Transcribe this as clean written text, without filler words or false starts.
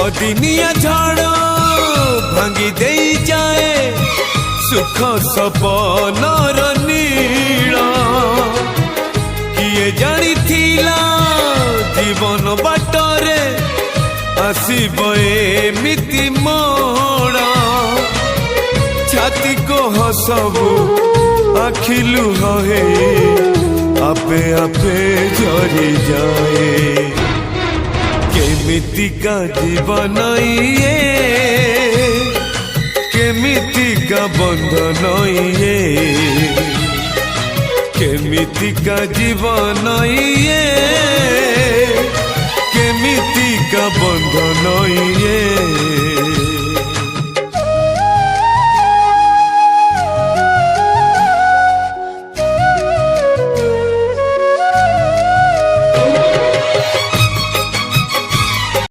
अदिनिया झड़ भांगी दे जाए सुख सपनर नीड़ किए जानी थिला जीवन बाटरे आसीब एमिति मोड़ छाती को हसबू आखिलु हे आपे आपे झरी जाए केमितिका जीवन ये केमितिका बंधन ये केमितिका जीवन ये केमितिका बंधन